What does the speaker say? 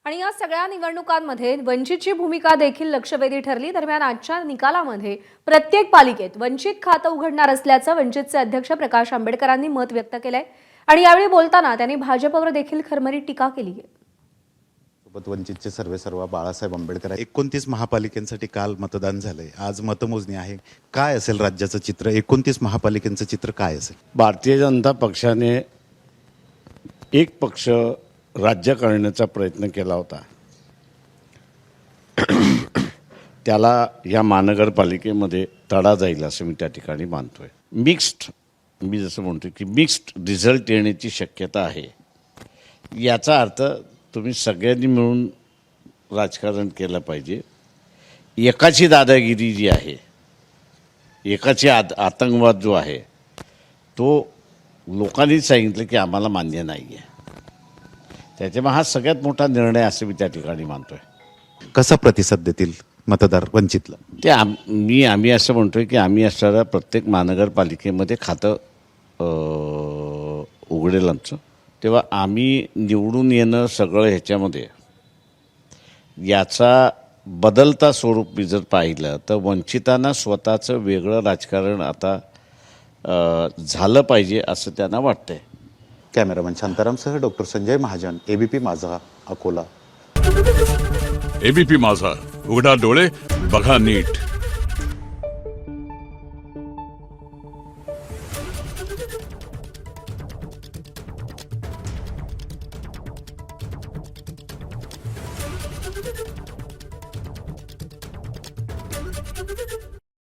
आणि या सगळ्या निवडणुकांमध्ये वंचितची भूमिका देखील लक्षवेधी ठरली। दरम्यान आजच्या निकालामध्ये प्रत्येक पालिकेत वंचित खातं उघडणार असल्याचं वंचितचे अध्यक्ष प्रकाश आंबेडकरांनी मत व्यक्त केलंय आणि यावेळी बोलताना त्यांनी भाजपवर देखील खरमरीत टीका केली आहे। सोबत वंचितचे सर्वेसर्वा बाळासाहेब आंबेडकर 29 महापालिकांसाठी काल मतदान झालंय, आज मतमोजणी आहे। काय असेल राज्याचं चित्र, 29 महापालिकांचं चित्र काय असेल? भारतीय जनता पक्षाने एक पक्ष राज्य करण्याचा प्रयत्न केला होता। त्याला या महानगरपालिकेमध्ये तडा जाईल असं मी त्या ठिकाणी मानतोय। मी जसं म्हणतो की मिक्स्ड रिझल्ट येण्याची शक्यता आहे। याचा अर्थ तुम्ही सगळ्यांनी मिळून राजकारण केलं पाहिजे। एकाची दादागिरी जी आहे, एकाची आतंकवाद जो आहे, तो लोकांनी सांगितलं की आम्हाला मान्य नाही आहे। त्याच्यामुळे हा सगळ्यात मोठा निर्णय असं मी त्या ठिकाणी मानतोय। कसा प्रतिसाद देतील मतदार वंचितला? ते आम्ही असं म्हणतोय की आम्ही असणाऱ्या प्रत्येक महानगरपालिकेमध्ये खातं उघडेल आमचं, तेव्हा आम्ही निवडून येणं सगळं ह्याच्यामध्ये याचा बदलता स्वरूप मी जर पाहिलं तर वंचितांना स्वतःचं वेगळं राजकारण आता झालं पाहिजे असं त्यांना वाटतंय। कॅमेरामन शांतारामसह doctor Sanjay Mahajan, ABP Majha, Akola. ABP माझा, उघडा डोळे बघा नीट।